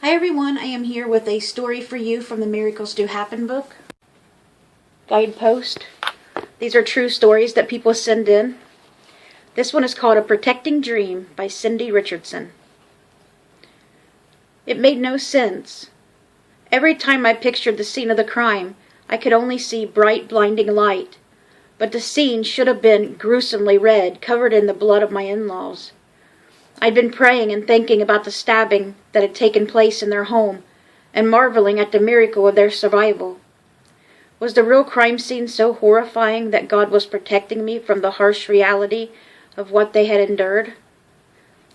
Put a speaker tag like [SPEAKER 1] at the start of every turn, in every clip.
[SPEAKER 1] Hi everyone, I am here with a story for you from the Miracles Do Happen book. Guidepost. These are true stories that people send in. This one is called A Protecting Dream by Cindy Richardson. It made no sense. Every time I pictured the scene of the crime, I could only see bright, blinding light. But the scene should have been gruesomely red, covered in the blood of my in-laws. I'd been praying and thinking about the stabbing that had taken place in their home, and marveling at the miracle of their survival. Was the real crime scene so horrifying that God was protecting me from the harsh reality of what they had endured?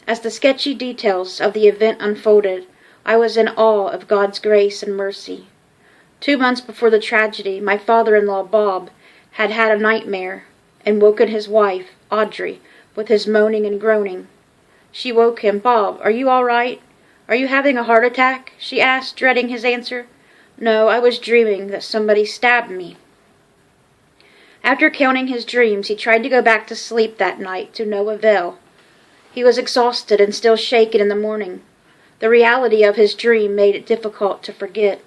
[SPEAKER 1] As the sketchy details of the event unfolded, I was in awe of God's grace and mercy. 2 months before the tragedy, my father-in-law, Bob, had had a nightmare and woken his wife, Audrey, with his moaning and groaning. She woke him. "Bob, are you all right? Are you having a heart attack?" she asked, dreading his answer. "No, I was dreaming that somebody stabbed me." After counting his dreams, he tried to go back to sleep that night, to no avail. He was exhausted and still shaken in the morning. The reality of his dream made it difficult to forget.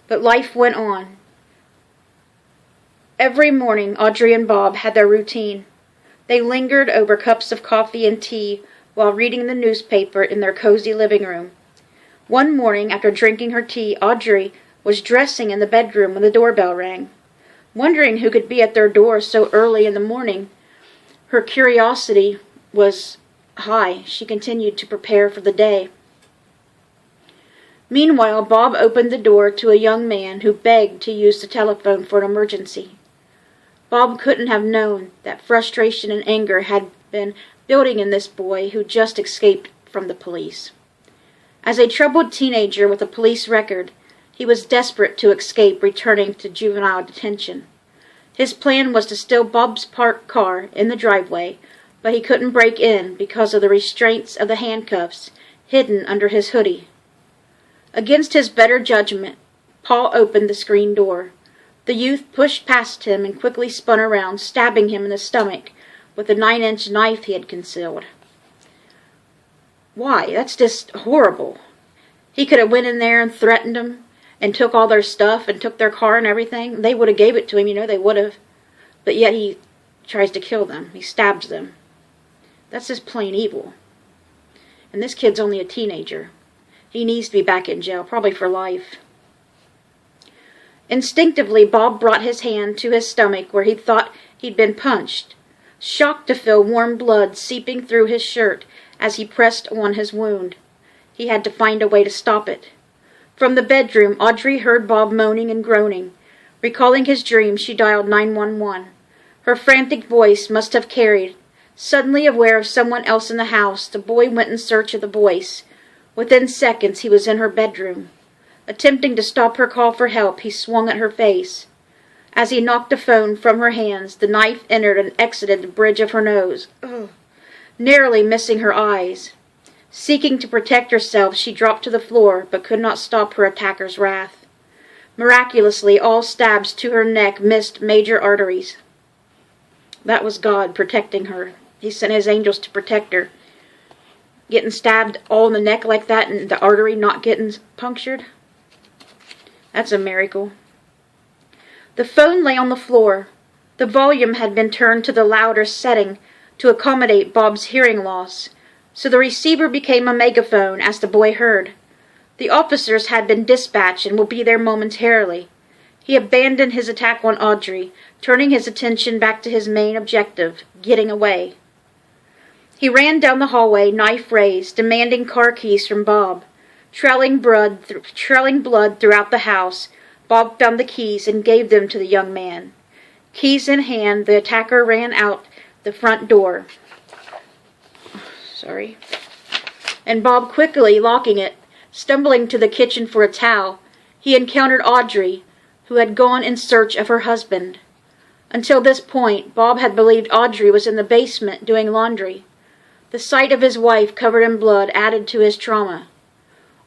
[SPEAKER 1] But life went on. Every morning, Audrey and Bob had their routine. They lingered over cups of coffee and tea while reading the newspaper in their cozy living room. One morning, after drinking her tea, Audrey was dressing in the bedroom when the doorbell rang. Wondering who could be at their door so early in the morning, her curiosity was high. She continued to prepare for the day. Meanwhile, Bob opened the door to a young man who begged to use the telephone for an emergency. Bob couldn't have known that frustration and anger had been building in this boy who just escaped from the police. As a troubled teenager with a police record, he was desperate to escape returning to juvenile detention. His plan was to steal Bob's parked car in the driveway, but he couldn't break in because of the restraints of the handcuffs hidden under his hoodie. Against his better judgment, Paul opened the screen door. The youth pushed past him and quickly spun around, stabbing him in the stomach with the 9-inch knife he had concealed. Why, that's just horrible. He could have went in there and threatened them and took all their stuff and took their car and everything. They would have gave it to him, they would have. But yet he tries to kill them. He stabs them. That's just plain evil. And this kid's only a teenager. He needs to be back in jail, probably for life. Instinctively, Bob brought his hand to his stomach where he thought he'd been punched, shocked to feel warm blood seeping through his shirt as he pressed on his wound. He had to find a way to stop it. From the bedroom, Audrey heard Bob moaning and groaning. Recalling his dream, she dialed 911. Her frantic voice must have carried. Suddenly aware of someone else in the house, the boy went in search of the voice. Within seconds, he was in her bedroom. Attempting to stop her call for help, he swung at her face. As he knocked the phone from her hands, the knife entered and exited the bridge of her nose, narrowly missing her eyes. Seeking to protect herself, she dropped to the floor, but could not stop her attacker's wrath. Miraculously, all stabs to her neck missed major arteries. That was God protecting her. He sent his angels to protect her. Getting stabbed all in the neck like that and the artery not getting punctured? That's a miracle. The phone lay on the floor. The volume had been turned to the louder setting to accommodate Bob's hearing loss, so the receiver became a megaphone as the boy heard. The officers had been dispatched and will be there momentarily. He abandoned his attack on Audrey, turning his attention back to his main objective, getting away. He ran down the hallway, knife raised, demanding car keys from Bob. Trailing blood throughout the house, Bob found the keys and gave them to the young man. Keys in hand, the attacker ran out the front door. And Bob quickly locking it, stumbling to the kitchen for a towel, he encountered Audrey, who had gone in search of her husband. Until this point, Bob had believed Audrey was in the basement doing laundry. The sight of his wife covered in blood added to his trauma.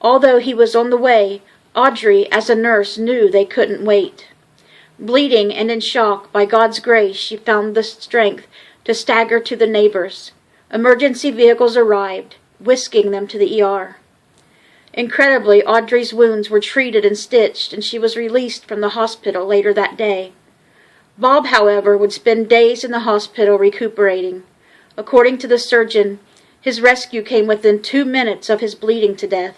[SPEAKER 1] Although he was on the way, Audrey, as a nurse, knew they couldn't wait. Bleeding and in shock, by God's grace, she found the strength to stagger to the neighbors. Emergency vehicles arrived, whisking them to the ER. Incredibly, Audrey's wounds were treated and stitched, and she was released from the hospital later that day. Bob, however, would spend days in the hospital recuperating. According to the surgeon, his rescue came within 2 minutes of his bleeding to death.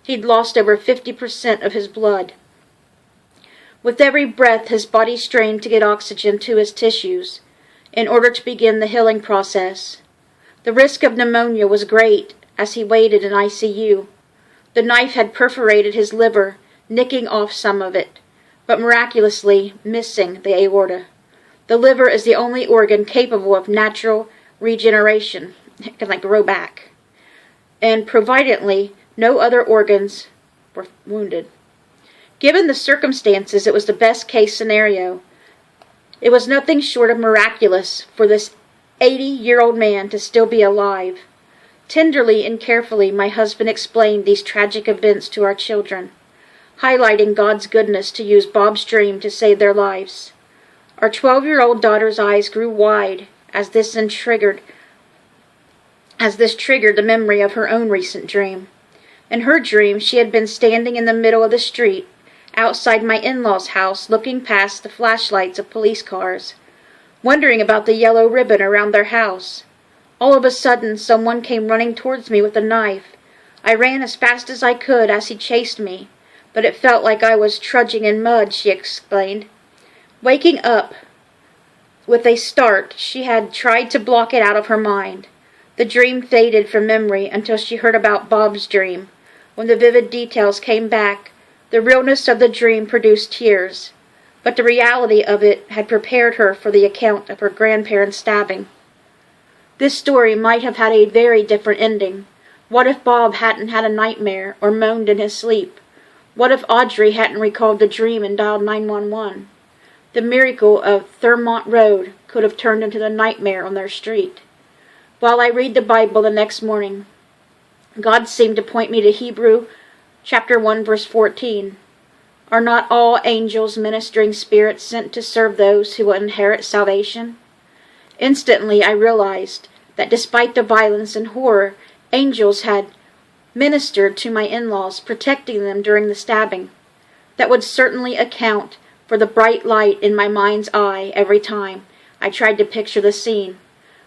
[SPEAKER 1] He'd lost over 50% of his blood. With every breath, his body strained to get oxygen to his tissues in order to begin the healing process. The risk of pneumonia was great as he waited in ICU. The knife had perforated his liver, nicking off some of it, but miraculously missing the aorta. The liver is the only organ capable of natural regeneration. It can grow back. And providently, no other organs were wounded. Given the circumstances, it was the best case scenario. It was nothing short of miraculous for this 80-year-old man to still be alive. Tenderly and carefully, my husband explained these tragic events to our children, highlighting God's goodness to use Bob's dream to save their lives. Our 12-year-old daughter's eyes grew wide as this triggered the memory of her own recent dream. In her dream, she had been standing in the middle of the street, outside my in-laws' house, looking past the flashlights of police cars, wondering about the yellow ribbon around their house. All of a sudden, someone came running towards me with a knife. I ran as fast as I could as he chased me, but it felt like I was trudging in mud, she explained. Waking up with a start, she had tried to block it out of her mind. The dream faded from memory until she heard about Bob's dream. When the vivid details came back, the realness of the dream produced tears, but the reality of it had prepared her for the account of her grandparents' stabbing. This story might have had a very different ending. What if Bob hadn't had a nightmare or moaned in his sleep? What if Audrey hadn't recalled the dream and dialed 911? The miracle of Thurmont Road could have turned into the nightmare on their street. While I read the Bible the next morning, God seemed to point me to Hebrew chapter 1, verse 14. Are not all angels ministering spirits sent to serve those who will inherit salvation? Instantly I realized that despite the violence and horror, angels had ministered to my in-laws, protecting them during the stabbing. That would certainly account for the bright light in my mind's eye every time I tried to picture the scene.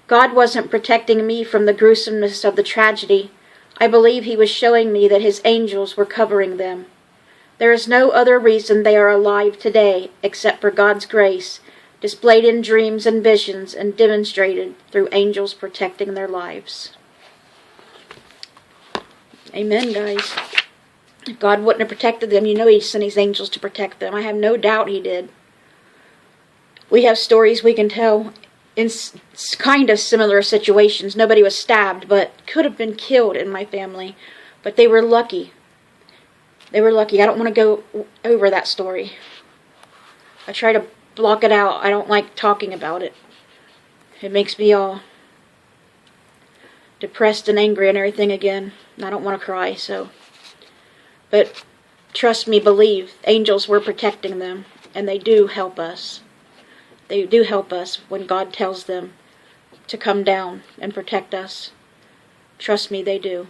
[SPEAKER 1] God wasn't protecting me from the gruesomeness of the tragedy. I believe He was showing me that His angels were covering them. There is no other reason they are alive today except for God's grace, displayed in dreams and visions and demonstrated through angels protecting their lives. Amen, guys. If God wouldn't have protected them, He sent His angels to protect them. I have no doubt He did. We have stories we can tell in kind of similar situations. Nobody was stabbed, but could have been killed in my family. But they were lucky. They were lucky. I don't want to go over that story. I try to block it out. I don't like talking about it. It makes me all depressed and angry and everything again. I don't want to cry, so. But trust me, believe, angels were protecting them, and they do help us. They do help us when God tells them to come down and protect us. Trust me, they do.